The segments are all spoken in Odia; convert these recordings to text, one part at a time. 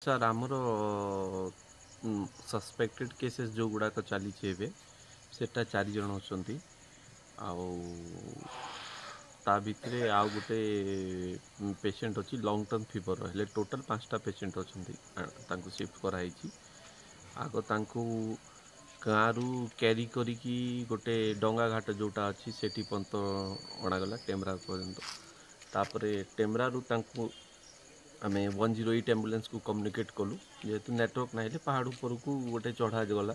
ସାର୍ ଆମର ସସ୍ପେକ୍ଟେଡ୍ କେସେସ୍ ଯେଉଁଗୁଡ଼ାକ ଚାଲିଛି ଏବେ ସେଟା 4 ଜଣ ଅଛନ୍ତି। ଆଉ ତା ଭିତରେ ଆଉ ଗୋଟେ ପେସେଣ୍ଟ ଅଛି ଲଙ୍ଗ୍ ଟର୍ମ ଫିଭର ହେଲେ ଟୋଟାଲ୍ 5ଟା ପେସେଣ୍ଟ ଅଛନ୍ତି ତାଙ୍କୁ ସିଫ୍ଟ କରାହେଇଛି। ଆଗ ତାଙ୍କୁ ଗାଁରୁ କ୍ୟାରି କରିକି ଗୋଟେ ଡଙ୍ଗା ଘାଟ ଯେଉଁଟା ଅଛି ସେଠି ପର୍ଯ୍ୟନ୍ତ ଅଣାଗଲା ଟେମ୍ରା ପର୍ଯ୍ୟନ୍ତ। ତାପରେ ଟେମ୍ରାରୁ ତାଙ୍କୁ ଆମେ 108 ଆମ୍ବୁଲାନ୍ସକୁ କମ୍ୟୁନିକେଟ୍ କଲୁ ଯେହେତୁ ନେଟୱାର୍କ ନାହିଁ ପାହାଡ଼ ଉପରକୁ ଗୋଟେ ଚଢ଼ାଗଲା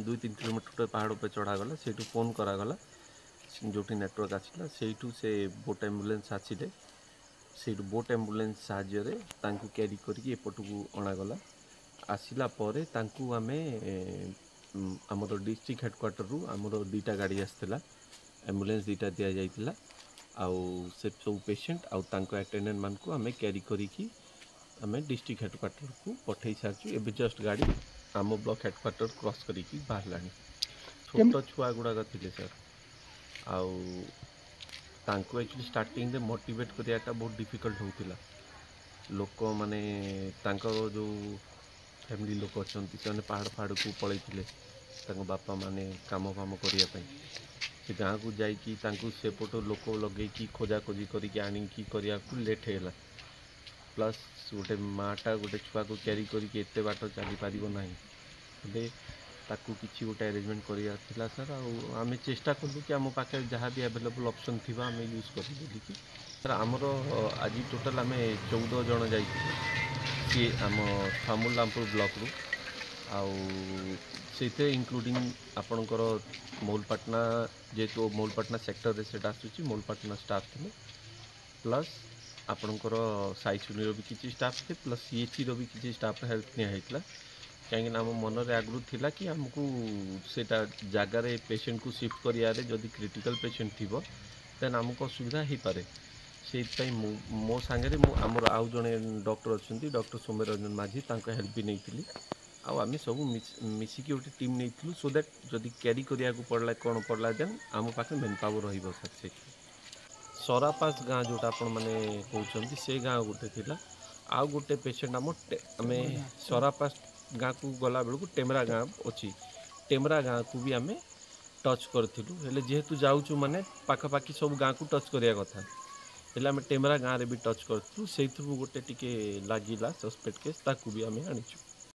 2-3 କିଲୋମିଟର ପାହାଡ଼ ଉପରେ ଚଢ଼ାଗଲା ସେଇଠୁ ଫୋନ୍ କରାଗଲା ଯେଉଁଠି ନେଟୱାର୍କ ଆସିଲା ସେଇଠୁ ସେ ବୋଟ୍ ଆମ୍ବୁଲାନ୍ସ ଆସିଲେ ସେଇଠୁ ବୋଟ୍ ଆମ୍ବୁଲାନ୍ସ ସାହାଯ୍ୟରେ ତାଙ୍କୁ କ୍ୟାରି କରିକି ଏପଟକୁ ଅଣାଗଲା। ଆସିଲା ପରେ ତାଙ୍କୁ ଆମେ ଆମର ଡିଷ୍ଟ୍ରିକ୍ଟ ହେଡ଼କ୍ୱାର୍ଟରରୁ ଆମର 2ଟା ଗାଡ଼ି ଆସିଥିଲା ଆମ୍ବୁଲାନ୍ସ 2ଟା ଦିଆଯାଇଥିଲା। ଆଉ ସେ ସବୁ ପେସେଣ୍ଟ ଆଉ ତାଙ୍କ ଆଟେଣ୍ଡାଣ୍ଟ ମାନଙ୍କୁ ଆମେ କ୍ୟାରି କରିକି ଆମେ ଡିଷ୍ଟ୍ରିକ୍ଟ ହେଡ଼କ୍ୱାର୍ଟରକୁ ପଠାଇ ସାରିଛୁ। ଏବେ ଜଷ୍ଟ ଗାଡ଼ି ଆମ ବ୍ଲକ ହେଡ଼କ୍ୱାର୍ଟର କ୍ରସ୍ କରିକି ବାହାରିଲାଣି। ଛୋଟ ଛୁଆ ଗୁଡ଼ାକ ଥିଲେ ସାର୍ ଆଉ ତାଙ୍କୁ ଆକ୍ଚୁଆଲି ଷ୍ଟାର୍ଟିଂରେ ମୋଟିଭେଟ୍ କରିବାଟା ବହୁତ ଡିଫିକଲ୍ଟ ହେଉଥିଲା। ଲୋକମାନେ ତାଙ୍କର ଯେଉଁ ଫ୍ୟାମିଲି ଲୋକ ଅଛନ୍ତି ସେମାନେ ପାହାଡ଼କୁ ପଳାଇଥିଲେ ତାଙ୍କ ବାପା ମାନେ କାମ ଫାମ କରିବା ପାଇଁ। ସେ ଗାଁକୁ ଯାଇକି ତାଙ୍କୁ ସେପଟ ଲୋକ ଲଗେଇକି ଖୋଜାଖୋଜି କରିକି ଆଣିକି କରିବାକୁ ଲେଟ୍ ହେଇଗଲା। ପ୍ଲସ୍ ଗୋଟେ ମାଆଟା ଗୋଟେ ଛୁଆକୁ କ୍ୟାରି କରିକି ଏତେ ବାଟ ଚାଲିପାରିବ ନାହିଁ ହେଲେ ତାକୁ କିଛି ଗୋଟେ ଆରେଞ୍ଜମେଣ୍ଟ କରିବାର ଥିଲା ସାର୍। ଆଉ ଆମେ ଚେଷ୍ଟା କଲୁ କି ଆମ ପାଖରେ ଯାହା ବି ଆଭେଲେବୁଲ୍ ଅପସନ୍ ଥିବା ଆମେ ୟୁଜ୍ କରିବୁ ବୋଲିକି ସାର୍। ଆମର ଆଜି ଟୋଟାଲ୍ ଆମେ 14 ଜଣ ଯାଇଥିଲୁ ସିଏ ଆମ ସାମୁଲରାମପୁର ବ୍ଲକରୁ ଆଉ ସେଇଥିରେ ଇନକ୍ଲୁଡ଼ିଂ ଆପଣଙ୍କର ମୌଲପାଟଣା ଯେହେତୁ ମୌଲପାଟଣା ସେକ୍ଟରରେ ସେଇଟା ଆସୁଛି ମୌଲପାଟଣା ଷ୍ଟାଫ୍ ଥିଲେ ପ୍ଲସ୍ ଆପଣଙ୍କର ସାଇସୁନିର ବି କିଛି ଷ୍ଟାଫ୍ ଥିଲେ ପ୍ଲସ୍ ସିଏଚିର ବି କିଛି ଷ୍ଟାଫ୍ ହେଲ୍ପ ନିଆହେଇଥିଲା। କାହିଁକିନା ଆମ ମନରେ ଆଗରୁ ଥିଲା କି ଆମକୁ ସେଇଟା ଜାଗାରେ ପେସେଣ୍ଟକୁ ସିଫ୍ଟ କରିବାରେ ଯଦି କ୍ରିଟିକାଲ୍ ପେସେଣ୍ଟ ଥିବ ଦେନ୍ ଆମକୁ ଅସୁବିଧା ହେଇପାରେ। ସେଇଥିପାଇଁ ମୋ ସାଙ୍ଗରେ ଆମର ଆଉ ଜଣେ ଡକ୍ଟର ଅଛନ୍ତି ଡକ୍ଟର ସୌମ୍ୟରଞ୍ଜନ ମାଝୀ ତାଙ୍କ ହେଲ୍ପ ବି ନେଇଥିଲି। ଆଉ ଆମେ ସବୁ ମିଶିକି ଗୋଟେ ଟିମ୍ ନେଇଥିଲୁ ସୋ ଦ୍ୟାଟ୍ ଯଦି କ୍ୟାରି କରିବାକୁ ପଡ଼ିଲା କ'ଣ ପଡ଼ିଲା ଦେନ୍ ଆମ ପାଖରେ ମେନ୍ ପାୱାର ରହିବ ସାର୍। ସେଇଠି ସରାପାସ ଗାଁ ଯେଉଁଟା ଆପଣମାନେ କହୁଛନ୍ତି ସେ ଗାଁ ଗୋଟେ ଥିଲା। ଆଉ ଗୋଟେ ପେସେଣ୍ଟ ଆମେ ସରାପାସ ଗାଁକୁ ଗଲାବେଳକୁ ଟେମ୍ରା ଗାଁ ଅଛି ଟେମ୍ରା ଗାଁକୁ ବି ଆମେ ଟଚ୍ କରିଥିଲୁ। ହେଲେ ଯେହେତୁ ଯାଉଛୁ ମାନେ ପାଖାପାଖି ସବୁ ଗାଁକୁ ଟଚ୍ କରିବା କଥା ହେଲେ ଆମେ ଟେମ୍ରା ଗାଁରେ ବି ଟଚ୍ କରିଥିଲୁ। ସେଇଥିରୁ ଗୋଟେ ଟିକେ ଲାଗିଲା ସସ୍ପେକ୍ଟ କେସ୍ ତାକୁ ବି ଆମେ ଆଣିଛୁ।